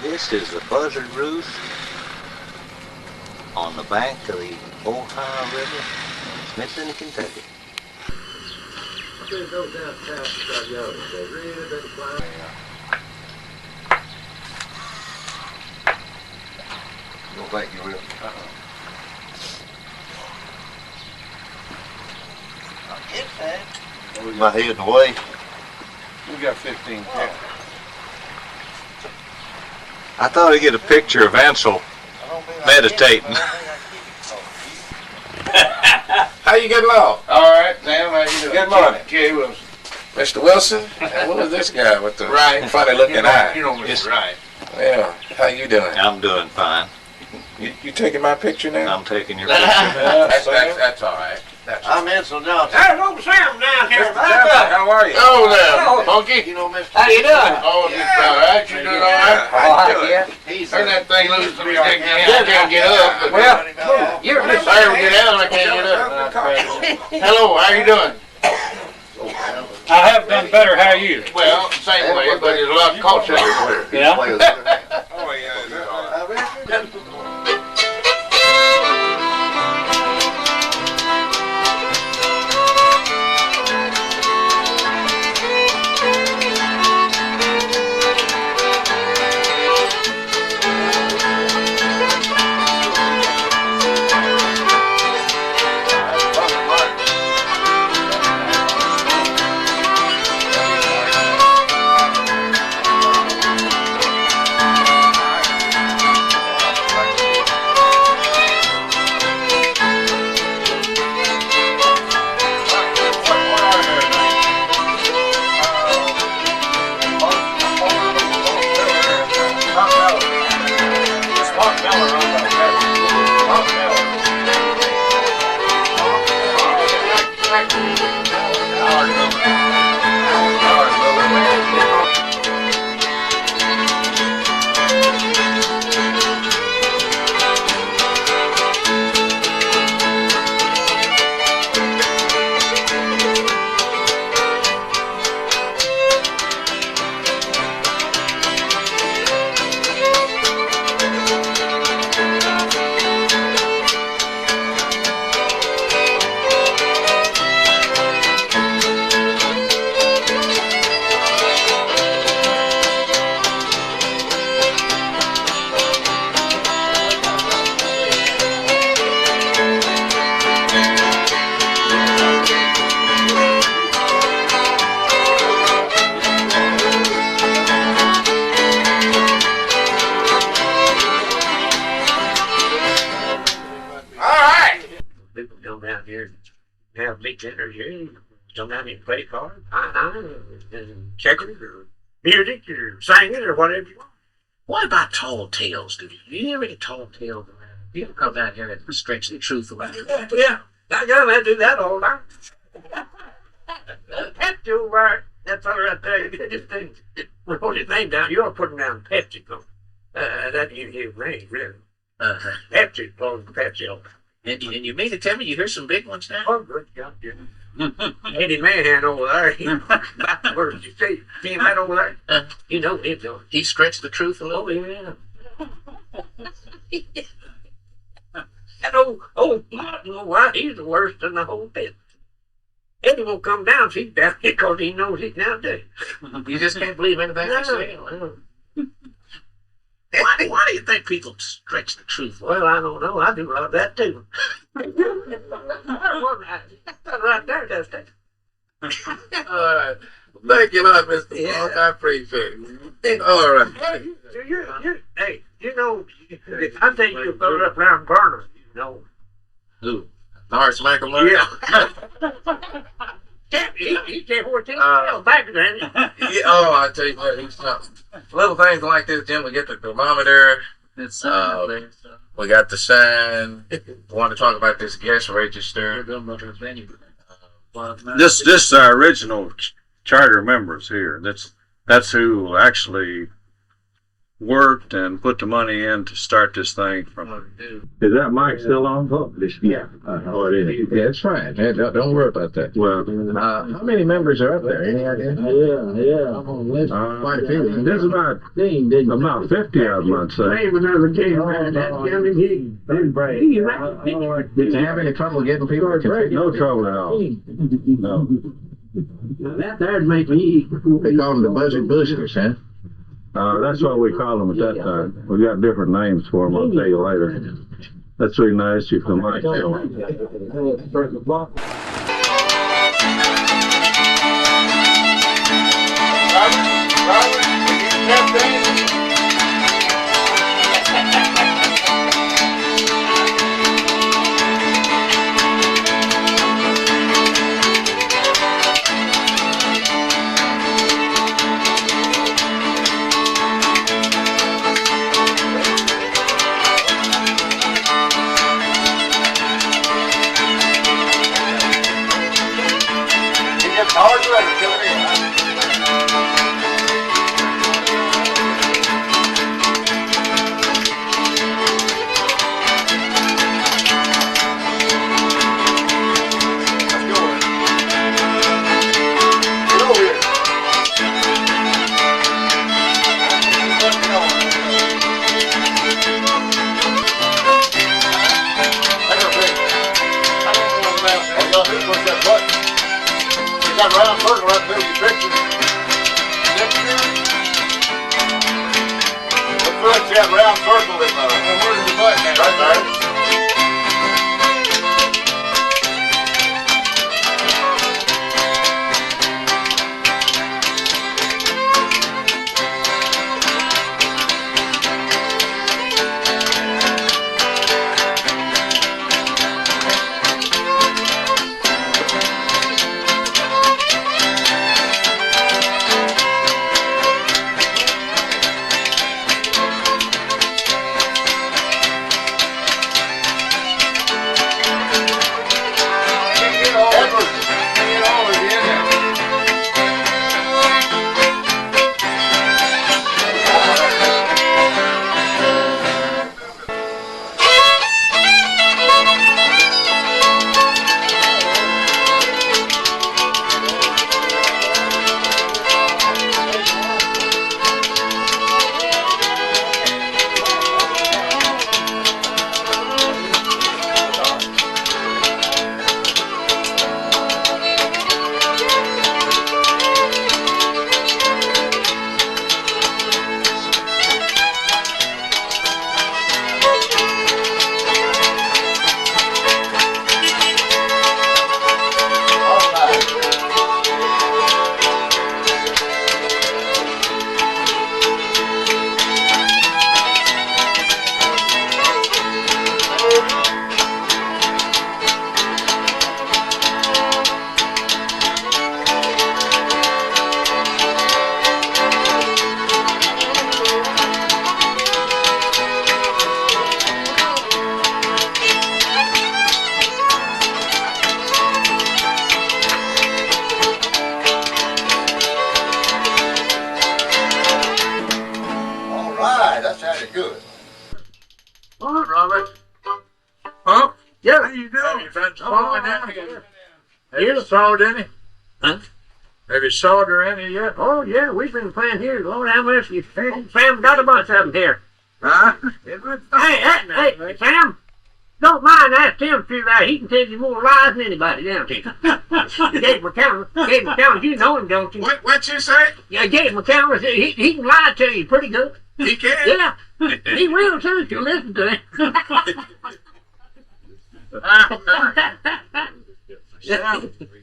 This is the Buzzard Roost on the bank of the Ohio River, Smithland, Kentucky. Go back your river. My head away. We got 15 cats. I thought I'd get a picture of Ansel meditating. How you getting along? All right, Sam. How you doing? Good morning. Jerry Wilson. Mr. Wilson? What is this guy with the funny looking eye? You know Mr. Wright. Yeah. How you doing? I'm doing fine. You taking my picture now? I'm taking your picture now. That's all right. I'm Ansel Johnson. There's old Sam down here. How are you? Oh, there, Funky. You know Mr. How you doing? Oh, just all right. You doing all right? Oh, yeah. He's Turn that thing loose from me. I can't get up. Well, you're I'm sorry to get out. I can't get up. Hello. How you doing? I have done better. How are you? Well, same way, but there's a lot of culture everywhere. Yeah. Oh, yeah. People come down here and have big dinners here. Come down here and play cards, and checkers, or music, or singing, or whatever you want. What about tall tales? Do you ever get tall tales around? You ever come down here and stretch the truth around? Yeah. I do that all the time. Pepsi over that fella right there, you just wrote his name down. You ought to put him down Pepsi. That you his name, really. Pepsi, close Pepsi over. And you mean to tell me you hear some big ones now? Oh, good job, Jim. Eddie Mahan over there, he about the words you see him right over there? You know him, don't you? He stretched the truth a little Oh, bit. yeah. That old Martin, why, he's the worst in the whole pit. Eddie won't come down, he's down here because he knows he's now dead. You just can't believe anything I say. Why do you think people stretch the truth? Well, I don't know. I do love that too. That right there does that. All right. Thank you a lot, Mr. Yeah. Falk. I appreciate it. All right. Hey, you know, I think you'll go up around Garner, you know. Who? Horace McElmurray? Yeah. He said 14 miles back then. Yeah, oh, I tell you what, he's something. Little things like this, Jim. We get the thermometer. We got the sign. Want to talk about this guest register? This is our original charter members here. That's who actually worked and put the money in to start this thing from. Is that mic still on? Yeah. Oh, it is. Yeah, it's fine. Don't worry about that. Well, How many members are up there? Any idea? Yeah. Quite a few. there's about 50 of them, I'd say. Hey, when I was king, man, that county, he Did you have any trouble getting people to contribute? No trouble at all. No. that there'd make me. They call them the Buzzard Boosters, huh? That's what we call them at that time. We got different names for them. I'll tell you later. That's really nice. You come right there. Got round circle right there, your picture. Next year. Let's that round circle in where's the button? Right there. You sawed any? Huh? Have you sawed or any yet? Oh, yeah, we've been playing here. Lord, how much you Sam got a bunch of them here. Huh? Hey, Sam, don't mind that Tim through there. He can tell you more lies than anybody down here. Gabe McCallum, you know him, don't you? What you say? Yeah, Gabe McCallum, he can lie to you pretty good. He can? Yeah, he will too if you listen to him.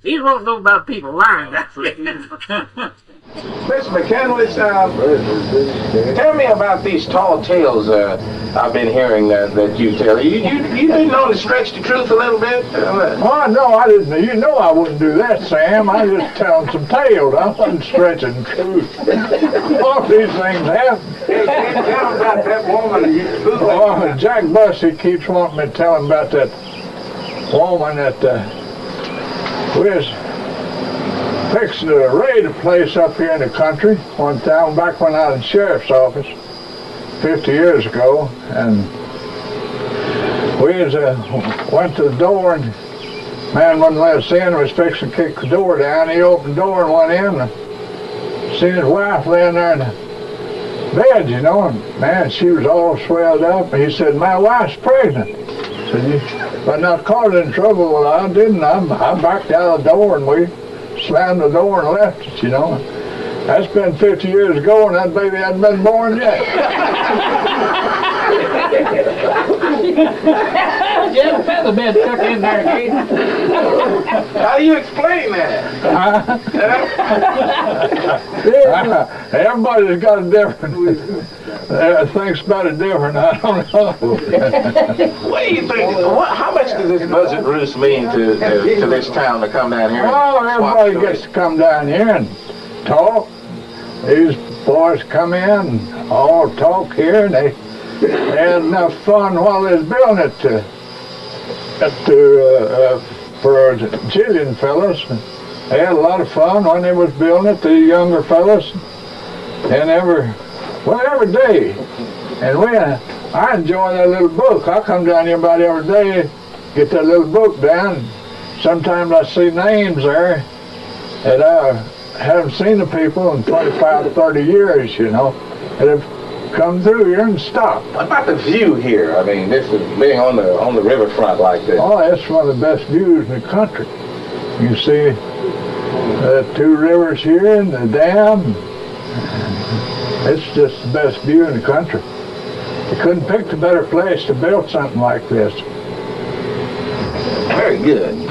He won't know about people lying. Mr. McCandless, tell me about these tall tales I've been hearing that you tell. You didn't only stretch the truth a little bit? Oh, no, I didn't. You know I wouldn't do that, Sam. I was just telling some tales. I wasn't stretching the truth. All these things happen. Hey, tell him about that woman. Oh, Jack Bussey keeps wanting me to tell him about that woman that was fixing to raid a place up here in the country one time back when I was in the sheriff's office. 50 years ago, and we went to the door, and man wouldn't let us in. Was fixing to kick the door down. He opened the door and went in, and seen his wife laying there in the bed, you know, and man, she was all swelled up. And he said, "My wife's pregnant." I said, "You but not causing trouble." Well, I didn't. I backed out of the door, and we slammed the door and left it, you know. That's been 50 years ago, and that baby hadn't been born yet. Yeah, feather bed stuck in there, Keith. How do you explain that? Everybody's got a different, thinks about it different. I don't know. What do you think? How much does this Buzzard Roost mean to this town to come down here? Well, everybody gets to come down here and talk. These boys come in, all talk here, and they had enough fun while they was building it for the Chilean fellas. They had a lot of fun when they was building it, the younger fellas, and every day. And I enjoy that little book. I come down here about every day, get that little book down. Sometimes I see names there that I haven't seen the people in 25, 30 years, you know, that have come through here and stopped. What about the view here? I mean, this is being on the riverfront like this. Oh, that's one of the best views in the country. You see the two rivers here and the dam. It's just the best view in the country. You couldn't pick a better place to build something like this. Very good.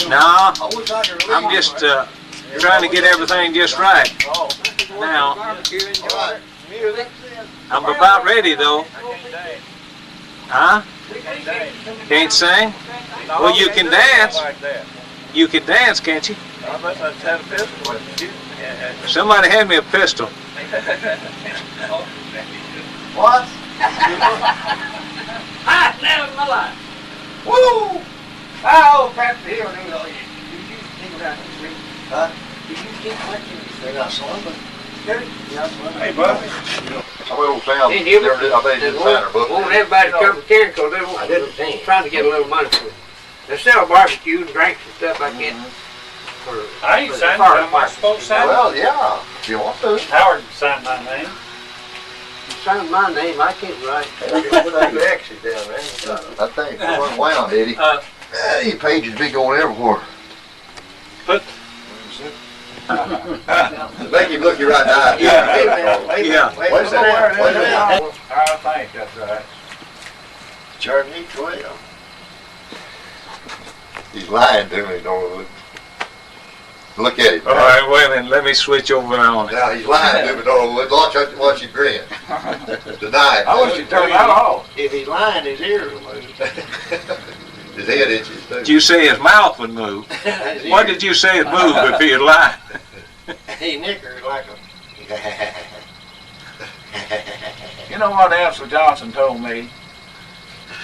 No, I'm just trying to get everything just right. Now, I'm about ready though. Huh? Can't sing? Well, you can dance. You can dance, can't you? Somebody hand me a pistol. What? I never in my life. Woo! Oh, perhaps the hero knew all you. Huh? They got some, but... Hey, bud. I will sound. Didn't you? I bet you didn't sign her book. Want everybody to come to care because they want trying to get a little money for it. They sell barbecue and drinks and stuff like that. I ain't signed it. Am I supposed to sign it? Well, yeah, if you want to. Howard signed my name. You signed my name, I can't write. What actually down there? I think it's wound, Eddie. These pages be going everywhere. Make him look you right in the eye. Yeah. Wait a minute. I think that's right. Journey 12. He's lying to me, Norwood. Look at him. All right, wait a minute. Let me switch over on it. Now he's lying to me, Norwood. Watch you grin. Tonight. I wish you'd turn that off. If he's lying, his ears will move. His head itches too. Did you say his mouth would move? What did you say it moved if he had lied? He nickers like a... You know what Ansel Johnson told me?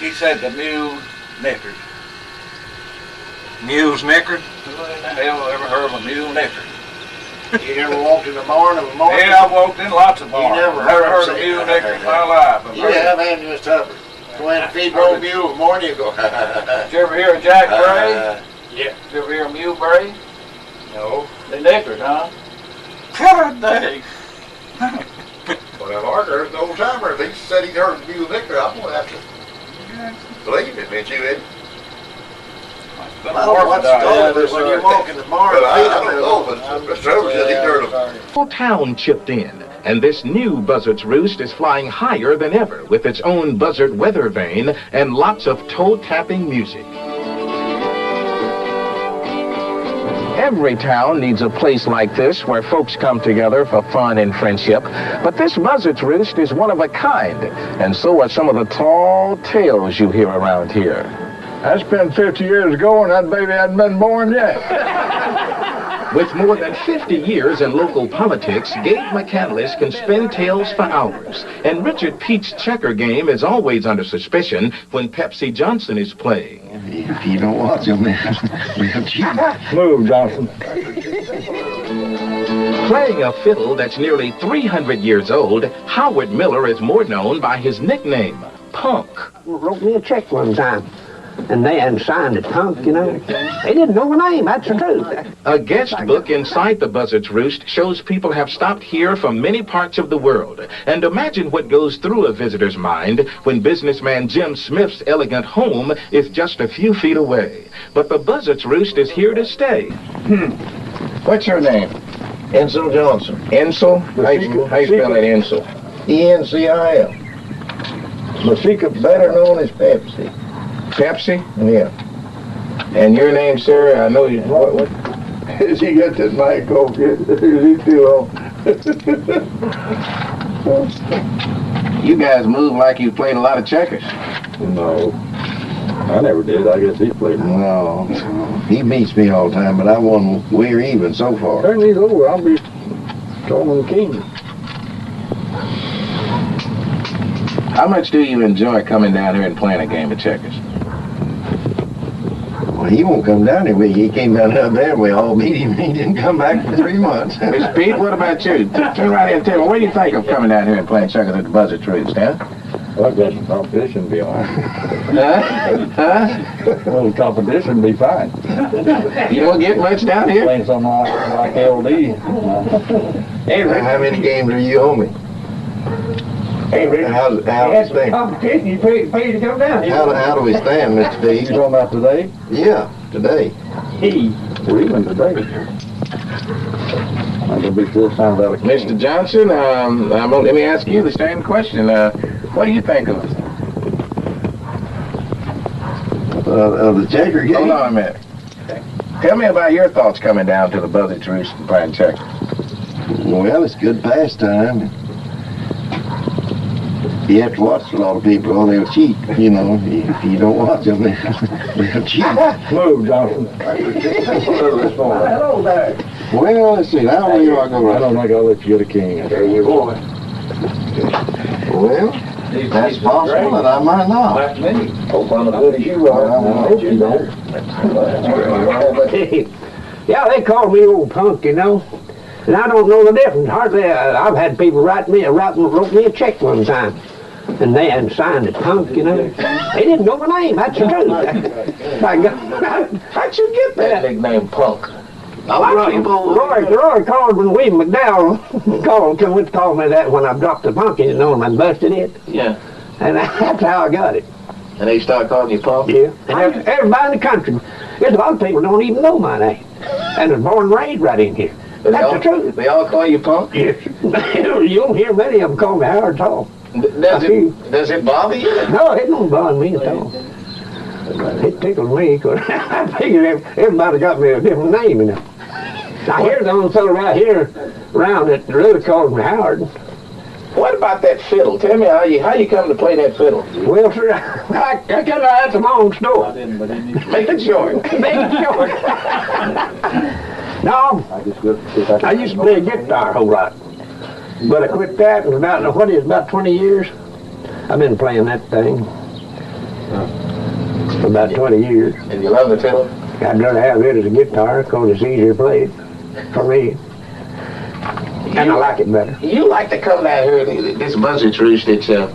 He said the mule knickers. Mule's knicker? Who in the hell ever heard of a mule knicker? You never walked in the barn of a morning? Yeah, I walked in lots of barns. never Never heard heard of a mule knicker in my life. But You have had just tougher. Go in and feed old mule in the morning, you go... did you ever hear of Jack Bray? Yeah. Did you ever hear of Mule Bray? No. They knickers, huh? God dang. Well, now, Margaret's the old timer. If he said he'd heard the mule liquor, I'm going to have to believe it, ain't you, Eddie? When you walk in the barn, Well, I don't know, but Mr. Trevor said he'd heard them. The whole town chipped in, and this new Buzzard's Roost is flying higher than ever with its own buzzard weather vane and lots of toe-tapping music. Every town needs a place like this where folks come together for fun and friendship, but this Buzzard's Roost is one of a kind, and so are some of the tall tales you hear around here. That's been 50 years ago, and that baby hadn't been born yet. With more than 50 years in local politics, Gabe McCandless can spin tales for hours. And Richard Pete's checker game is always under suspicion when Pepsi Johnson is playing. If you don't watch him, we'll cheat. Move, Johnson. Playing a fiddle that's nearly 300 years old, Howard Miller is more known by his nickname, Punk. Wrote me a check one time. And they hadn't signed it, Punk, you know. They didn't know my name, that's the truth. A guest book inside the Buzzard's Roost shows people have stopped here from many parts of the world. And imagine what goes through a visitor's mind when businessman Jim Smith's elegant home is just a few feet away. But the Buzzard's Roost is here to stay. What's your name? Ensign Johnson. Ensel? How you spell it, Ensel? E-N-C-I-L. Masika, better known as Pepsi. Pepsi? Yeah. And your name, sir? I know you. What? She got that mic off. Is he too long? You guys move like you played a lot of checkers. No. I never did. I guess he played. No. He beats me all the time, but I won. We're even so far. Turn these over. I'll be Coleman King. How much do you enjoy coming down here and playing a game of checkers? Well, he won't come down here. He came down up there. We all beat him. He didn't come back for 3 months. Miss Pete, what about you? Turn right here and tell me, what do you think of coming down here and playing checkers at the Buzzard Roost, huh? Well, I guess the competition would be all right. Huh? Well, the competition would be fine. You don't get much down here? Playing something like LD. Hey, Rick. How many games are you on me? Hey, Rick. How's it stand? Competition, you paid to come down here. How do we stand, Mr. You Steve? talking about today? Yeah, today. We're even today. I'm gonna be this time without a king. Mr. Johnson, let me ask you the same question. What do you think of it? Of the checker game? Hold on a minute. Tell me about your thoughts coming down to the Buzzard Roost and playing checkers. Well, it's good pastime. You have to watch a lot of people or they'll cheat, you know. If you don't watch them, they'll cheat. Move, Johnson. Hello there. Well, let's see, how many are going I don't think I'll let you get a king. There you go. Well, that's possible, and I might not. Like me. Hope I'm as good as you are. I hope you don't. Yeah, they call me old Punk, you know. And I don't know the difference. Hardly, I've had people wrote me a check one time. And they hadn't signed it, Punk, you know. They didn't know my name, that's the truth. I should get that. Nickname Punk. Roy called when William McDowell called me that when I dropped the punk, you know, and I busted it. Yeah. And that's how I got it. And they start calling you Punk? Yeah. And everybody in the country, there's a lot of people don't even know my name. And I was born and raised right in here. That's the truth. They all call you Punk? Yes. You don't hear many of them call me Howard at all. Does it bother you? No, it don't bother me at all. It tickles me, because I figured everybody got me a different name, you know. Now, here's the only fellow right here around that really calls me Howard. What about that fiddle? Tell me how you come to play that fiddle. Well, sir, I tell you, that's a long story. Make it short. Make it short. No, I used to play a guitar a whole lot. But I quit that in about 20 years. I've been playing that thing for about 20 years. And you love the fiddle? I'd rather have it as a guitar because it's easier played for me. And I like it better. You like to come down here, this Buzzard Roost, it's a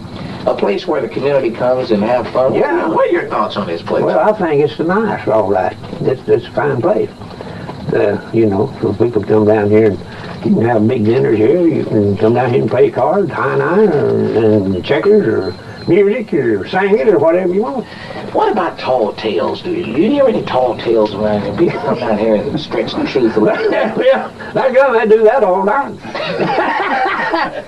place where the community comes and have fun. Yeah. What are your thoughts on this place? Well, I think it's nice, all right. It's a fine place. You know, for people to come down here and You can have big dinners here. You can come down here and play cards, high nine, and checkers, or music, or sing it, or whatever you want. What about tall tales? Do you hear any tall tales around here? People come down here and stretch the truth a little. Yeah, that guy, I do that all night.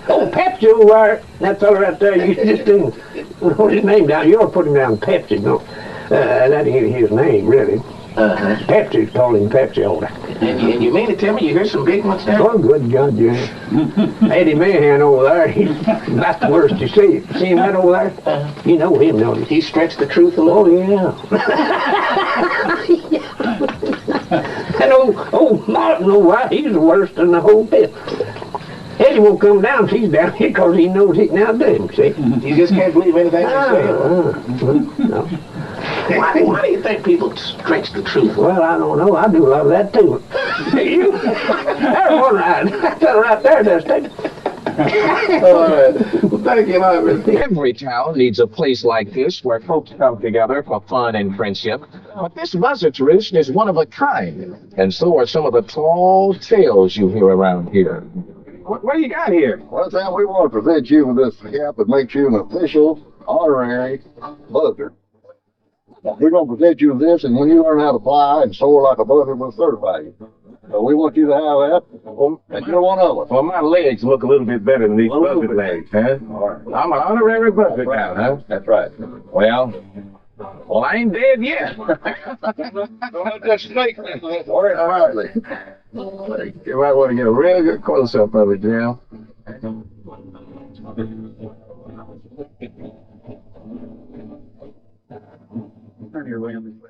Oh, Pepsi over there, that fellow right there, you just didn't, what's his name down? You ought to put him down Pepsi, no? That ain't his name, really. Pepsi's called him Pepsi over there. And you mean to tell me you hear some big ones there? Oh, good God, yeah. Eddie Mahan over there, he's about the worst you see. See him right over there? You know him, don't you? He stretched the truth a little? Oh, yeah. And old Martin over there, he's the worst in the whole bit. Eddie won't come down if he's down here because he knows he can outdo him, see? You just can't believe anything they say? No. Why do you think people stretch the truth? Well, I don't know. I do a lot of that too. You, there's one that fellow right there does too. All right. Well, thank you, Margaret. Every town needs a place like this where folks come together for fun and friendship. But this Buzzard Roost is one of a kind, and so are some of the tall tales you hear around here. What do you got here? Well, Sam, we want to present you with this cap that makes you an official honorary buzzard. We're going to present you with this, and when you learn how to fly and soar like a buzzard, we'll certify you. So we want you to have that, and you're one of us. Well, my legs look a little bit better than these buzzard legs, huh? All right. I'm an honorary buzzard now, huh? That's right. Well, I ain't dead yet. Don't just snake that. Worry proudly. You might want to get a real good close-up of it, Jim. Turn your way on this way.